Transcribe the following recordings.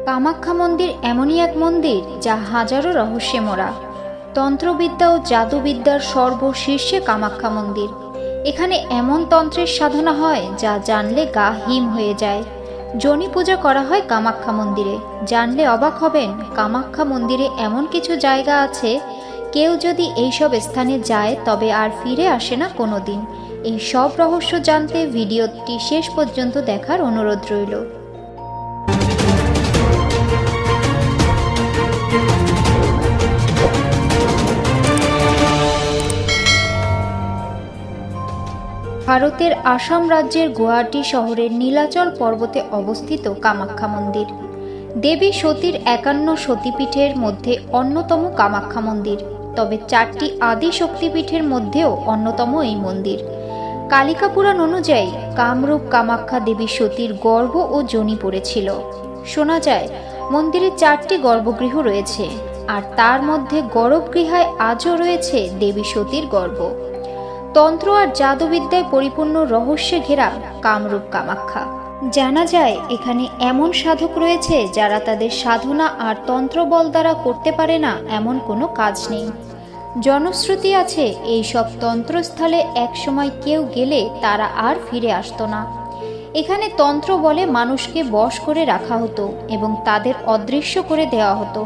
কামাখ্যা মন্দির এমনই এক মন্দির যা হাজারো রহস্যে মোড়া। তন্ত্রবিদ্যা ও জাদুবিদ্যার সর্বশীর্ষে কামাখ্যা মন্দির। এখানে এমন তন্ত্রের সাধনা হয় যা জানলে গা হিম হয়ে যায়। যোনি পূজা করা হয় কামাখ্যা মন্দিরে। জানলে অবাক হবেন, কামাখ্যা মন্দিরে এমন কিছু জায়গা আছে, কেউ যদি এইসব স্থানে যায় তবে আর ফিরে আসে না কোনোদিন। এই সব রহস্য জানতে ভিডিওটি শেষ পর্যন্ত দেখার অনুরোধ রইল। ভারতের আসাম রাজ্যের গুয়াহাটি শহরের নীলাচল পর্বতে অবস্থিত কামাখ্যা মন্দির দেবী সতীর 51 সতীপীঠের মধ্যে অন্যতম কামাখ্যা মন্দির। তবে 4টি আদি শক্তিপীঠের মধ্যেও অন্যতম এই মন্দির। কালিকা পুরাণ অনুযায়ী কামরূপ কামাখ্যা দেবী সতীর গর্ভ ও যোনি পড়েছিল। শোনা যায় মন্দিরে 4টি গর্ভগৃহ রয়েছে, আর তার মধ্যে গর্ভগৃহায় আজও রয়েছে দেবী সতীর গর্ভ। তন্ত্র আর জাদুবিদ্যায় পরিপূর্ণ রহস্যে ঘেরা কামরূপ কামাখ্যা। জানা যায় এখানে এমন সাধক রয়েছে যারা তাদের সাধনা আর তন্ত্রবল দ্বারা করতে পারে না এমন কোনো কাজ নেই। জনশ্রুতি আছে এইসব তন্ত্রস্থলে একসময় কেউ গেলে তারা আর ফিরে আসতো না। এখানে তন্ত্র বলে মানুষকে বশ করে রাখা হতো এবং তাদের অদৃশ্য করে দেওয়া হতো।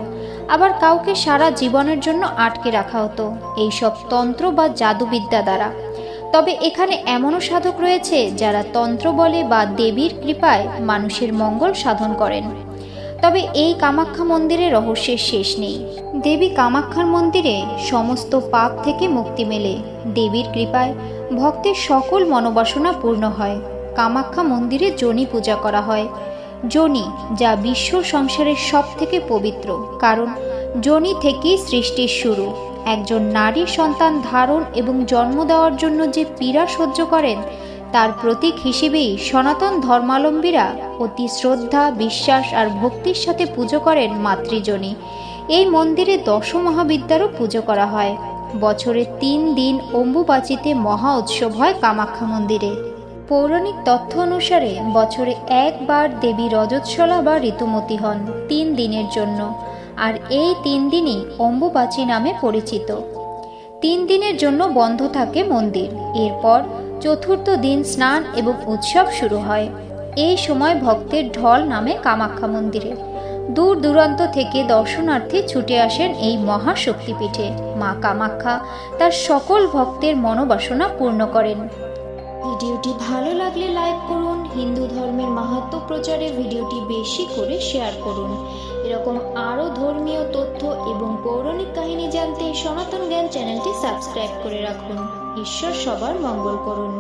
আবার কাউকে সারা জীবনের জন্য আটকে রাখা হতো এইসব তন্ত্র বা জাদুবিদ্যা দ্বারা। তবে এখানে এমনও সাধক রয়েছে যারা তন্ত্র বলে বা দেবীর কৃপায় মানুষের মঙ্গল সাধন করেন। তবে এই কামাখ্যা মন্দিরে রহস্যের শেষ নেই। দেবী কামাখ্যার মন্দিরে সমস্ত পাপ থেকে মুক্তি মেলে। দেবীর কৃপায় ভক্তের সকল মনোবাসনা পূর্ণ হয়। কামাখ্যা মন্দিরে যোনি পূজা করা হয়। যোনি, যা বিশ্ব সংসারের সব থেকে পবিত্র, কারণ যোনি থেকেই সৃষ্টির শুরু। একজন নারী সন্তান ধারণ এবং জন্ম দেওয়ার জন্য যে পীড়া সহ্য করেন, তার প্রতীক হিসেবেই সনাতন ধর্মাবলম্বীরা অতি শ্রদ্ধা, বিশ্বাস আর ভক্তির সাথে পুজো করেন মাতৃযোনি। এই মন্দিরে 10 মহাবিদ্যারও পুজো করা হয়। বছরে 3 দিন অম্বুবাচীতে মহা উৎসব হয় কামাখ্যা মন্দিরে। পৌরাণিক তথ্য অনুসারে বছরে একবার দেবী রজস্বলা বা ঋতুমতী হন 3 দিনের জন্য, আর এই 3 দিনই অম্বুবাচী নামে পরিচিত। 3 দিনের জন্য বন্ধ থাকে মন্দির। এরপর চতুর্থ দিন স্নান এবং উৎসব শুরু হয়। এই সময় ভক্তের ঢল নামে কামাখ্যা মন্দিরে। দূর দূরান্ত থেকে দর্শনার্থী ছুটে আসেন এই মহাশক্তিপীঠে। মা কামাখ্যা তার সকল ভক্তের মনোবাসনা পূর্ণ করেন। ভিডিওটি ভালো লাগলে লাইক করুন। হিন্দু ধর্মের মাহাত্ম্য প্রচারে ভিডিওটি বেশি করে শেয়ার করুন। এরকম আরও ধর্মীয় তথ্য এবং পৌরাণিক কাহিনী জানতে সনাতন জ্ঞান চ্যানেলটি সাবস্ক্রাইব করে রাখুন। ঈশ্বর সবার মঙ্গল করুন।